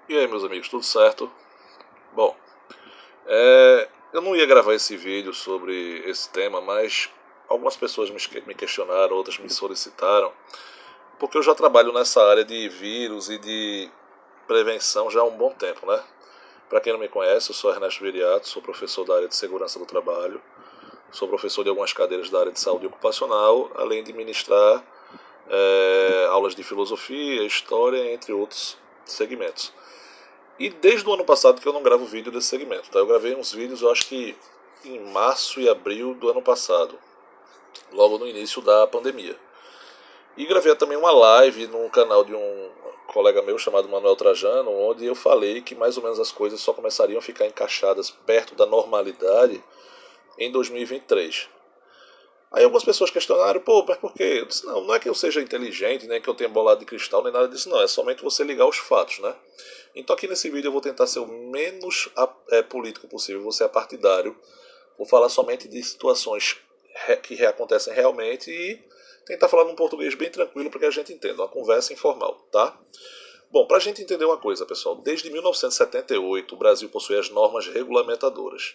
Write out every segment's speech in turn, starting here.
E aí, meus amigos, tudo certo? Bom, eu não ia gravar esse vídeo sobre esse tema, mas algumas pessoas me questionaram, outras me solicitaram, porque eu já trabalho nessa área de vírus e de prevenção já há um bom tempo, né? Para quem não me conhece, eu sou Ernesto Viriato, sou professor da área de segurança do trabalho, sou professor de algumas cadeiras da área de saúde ocupacional, além de ministrar aulas de filosofia, história, entre outros segmentos. E desde o ano passado que eu não gravo vídeo desse segmento, tá? Eu gravei uns vídeos, eu acho que em março e abril do ano passado, logo no início da pandemia. E gravei também uma live no canal de um colega meu chamado Manuel Trajano, onde eu falei que mais ou menos as coisas só começariam a ficar encaixadas perto da normalidade em 2023. Aí algumas pessoas questionaram, pô, mas por quê? Eu disse, não, não é que eu seja inteligente, nem que eu tenha bolado de cristal, nem nada disso, não. É somente você ligar os fatos, né? Então aqui nesse vídeo eu vou tentar ser o menos político possível, vou ser partidário. Vou falar somente de situações que acontecem realmente e tentar falar num português bem tranquilo para que a gente entenda, uma conversa informal, tá? Bom, para a gente entender uma coisa, pessoal, desde 1978 o Brasil possui as normas regulamentadoras,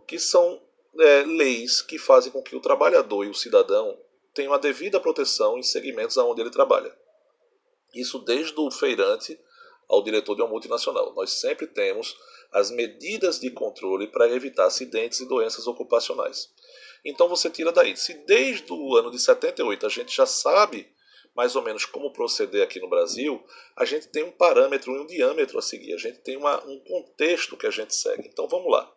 que são leis que fazem com que o trabalhador e o cidadão tenham a devida proteção em segmentos onde ele trabalha. Isso desde o feirante ao diretor de uma multinacional. Nós sempre temos as medidas de controle para evitar acidentes e doenças ocupacionais. Então você tira daí. Se desde o ano de 78 a gente já sabe mais ou menos como proceder aqui no Brasil, a gente tem um parâmetro e um diâmetro a seguir. A gente tem um contexto que a gente segue. Então vamos lá.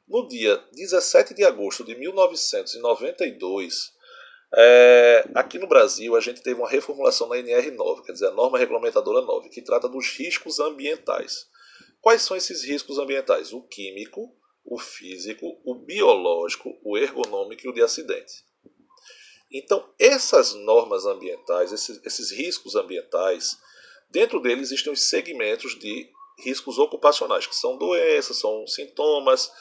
No dia 17 de agosto de 1992, aqui no Brasil a gente teve uma reformulação na NR9, quer dizer, a norma regulamentadora 9, que trata dos riscos ambientais. Quais são esses riscos ambientais? O químico, o físico, o biológico, o ergonômico e o de acidente. Então, essas normas ambientais, esses riscos ambientais, dentro deles existem os segmentos de riscos ocupacionais, que são doenças, são sintomas,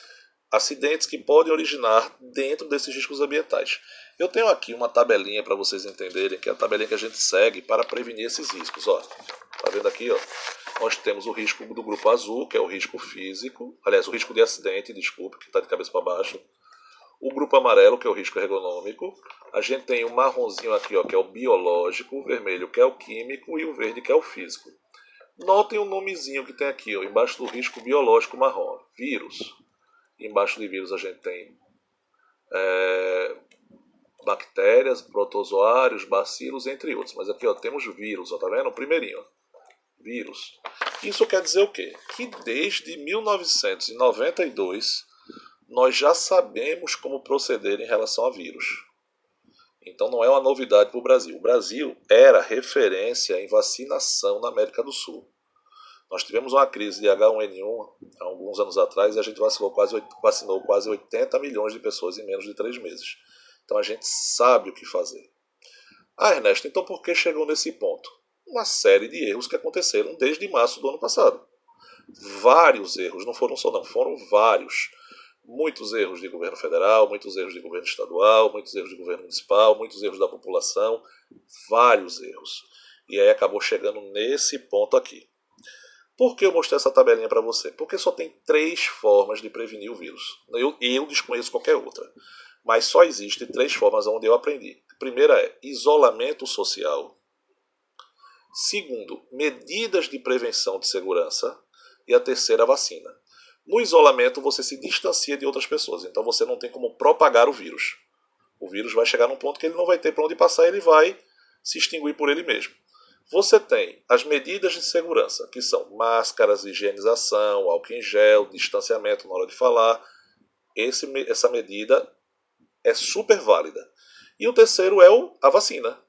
acidentes que podem originar dentro desses riscos ambientais. Eu tenho aqui uma tabelinha para vocês entenderem, que é a tabelinha que a gente segue para prevenir esses riscos. Ó, tá vendo aqui? Ó? Nós temos o risco do grupo azul, que é o risco físico, aliás, o risco de acidente, desculpe, que está de cabeça para baixo. O grupo amarelo, que é o risco ergonômico. A gente tem o marronzinho aqui, ó, que é o biológico, o vermelho, que é o químico, e o verde, que é o físico. Notem o nomezinho que tem aqui, ó, embaixo do risco biológico marrom, vírus. Embaixo de vírus a gente tem bactérias, protozoários, bacilos, entre outros. Mas aqui ó, temos vírus, ó, tá vendo? O primeirinho, ó, vírus. Isso quer dizer o quê? Que desde 1992 nós já sabemos como proceder em relação a vírus. Então não é uma novidade para o Brasil. O Brasil era referência em vacinação na América do Sul. Nós tivemos uma crise de H1N1 há alguns anos atrás e a gente vacinou quase 80 milhões de pessoas em menos de 3 meses. Então a gente sabe o que fazer. Ah, Ernesto, então por que chegou nesse ponto? Uma série de erros que aconteceram desde março do ano passado. Vários erros, não foram só não, foram vários. Muitos erros de governo federal, muitos erros de governo estadual, muitos erros de governo municipal, muitos erros da população, vários erros. E aí acabou chegando nesse ponto aqui. Por que eu mostrei essa tabelinha para você? Porque só tem 3 formas de prevenir o vírus. Eu desconheço qualquer outra. Mas só existem 3 formas onde eu aprendi. A primeira é isolamento social. Segundo, medidas de prevenção de segurança. E a terceira, a vacina. No isolamento, você se distancia de outras pessoas. Então você não tem como propagar o vírus. O vírus vai chegar num ponto que ele não vai ter para onde passar, ele vai se extinguir por ele mesmo. Você tem as medidas de segurança, que são máscaras, higienização, álcool em gel, distanciamento na hora de falar. Essa medida é super válida. E o terceiro é a vacina,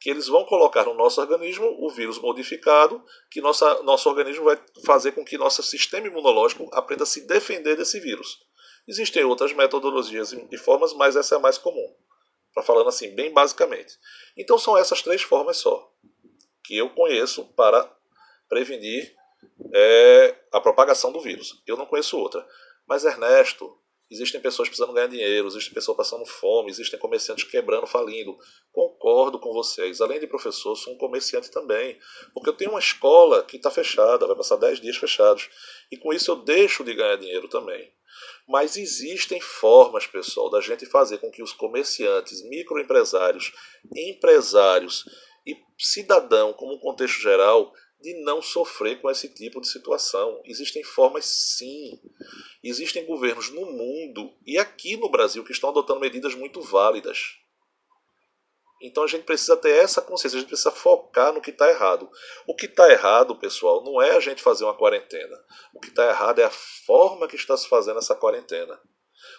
que eles vão colocar no nosso organismo o vírus modificado, que nosso organismo vai fazer com que nosso sistema imunológico aprenda a se defender desse vírus. Existem outras metodologias e formas, mas essa é a mais comum. Para falando assim, bem basicamente. Então são essas 3 formas só que eu conheço para prevenir a propagação do vírus. Eu não conheço outra. Mas Ernesto, Existem pessoas precisando ganhar dinheiro, existem pessoas passando fome, existem comerciantes quebrando, falindo. Concordo com vocês. Além de professor, sou um comerciante também. Porque eu tenho uma escola que está fechada, vai passar 10 dias fechados. E com isso eu deixo de ganhar dinheiro também. Mas existem formas, pessoal, da gente fazer com que os comerciantes, microempresários, empresários e cidadão, como um contexto geral, de não sofrer com esse tipo de situação. Existem formas, sim. Existem governos no mundo e aqui no Brasil que estão adotando medidas muito válidas. Então a gente precisa ter essa consciência, a gente precisa focar no que está errado. O que está errado, pessoal, não é a gente fazer uma quarentena. O que está errado é a forma que está se fazendo essa quarentena.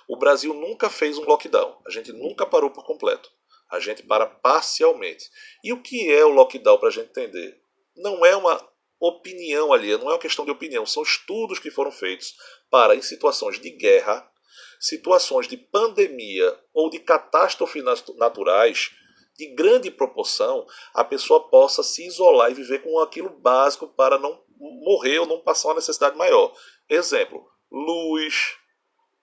O Brasil nunca fez um lockdown, a gente nunca parou por completo. A gente para parcialmente. E o que é o lockdown para a gente entender? Não é uma opinião ali, não é uma questão de opinião, são estudos que foram feitos para, em situações de guerra, situações de pandemia ou de catástrofes naturais, de grande proporção, a pessoa possa se isolar e viver com aquilo básico para não morrer ou não passar uma necessidade maior. Exemplo, luz,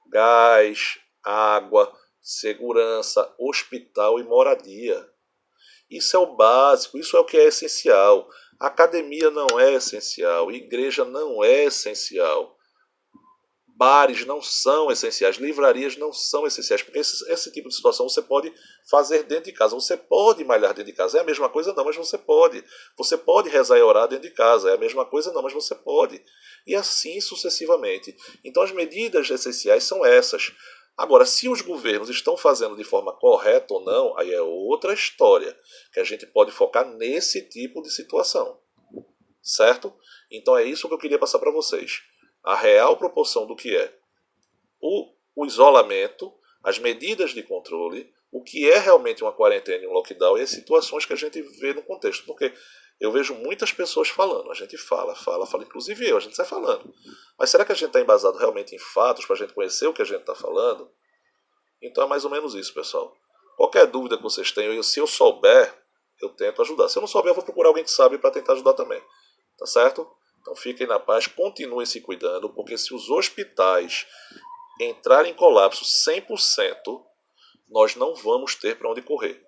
gás, água, segurança, hospital e moradia. Isso é o básico, isso é o que é essencial. Academia não é essencial, igreja não é essencial, bares não são essenciais, livrarias não são essenciais, porque esse tipo de situação você pode fazer dentro de casa, você pode malhar dentro de casa, é a mesma coisa não, mas você pode. Você pode rezar e orar dentro de casa, é a mesma coisa não, mas você pode. E assim sucessivamente. Então as medidas essenciais são essas. Agora, se os governos estão fazendo de forma correta ou não, aí é outra história, que a gente pode focar nesse tipo de situação. Certo? Então é isso que eu queria passar para vocês. A real proporção do que é o isolamento, as medidas de controle, o que é realmente uma quarentena e um lockdown e as situações que a gente vê no contexto. Porque eu vejo muitas pessoas falando, a gente fala, inclusive eu, a gente sai falando. Mas será que a gente está embasado realmente em fatos para a gente conhecer o que a gente está falando? Então é mais ou menos isso, pessoal. Qualquer dúvida que vocês tenham, se eu souber, eu tento ajudar. Se eu não souber, eu vou procurar alguém que sabe para tentar ajudar também. Tá certo? Então fiquem na paz, continuem se cuidando, porque se os hospitais entrarem em colapso 100%, nós não vamos ter para onde correr.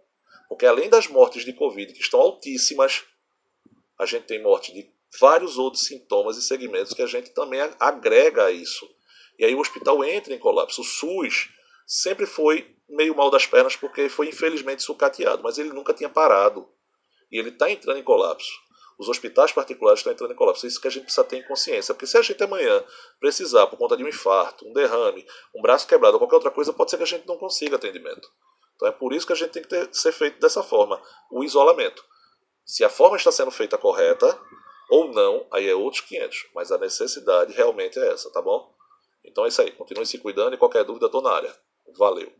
Porque além das mortes de Covid, que estão altíssimas, a gente tem morte de vários outros sintomas e segmentos que a gente também agrega a isso. E aí o hospital entra em colapso. O SUS sempre foi meio mal das pernas porque foi infelizmente sucateado, mas ele nunca tinha parado. E ele está entrando em colapso. Os hospitais particulares estão entrando em colapso. É isso que a gente precisa ter em consciência. Porque se a gente amanhã precisar, por conta de um infarto, um derrame, um braço quebrado ou qualquer outra coisa, pode ser que a gente não consiga atendimento. Então é por isso que a gente tem que ser feito dessa forma. O isolamento. Se a forma está sendo feita correta ou não, aí é outros 500. Mas a necessidade realmente é essa, tá bom? Então é isso aí. Continue se cuidando e qualquer dúvida, estou na área. Valeu.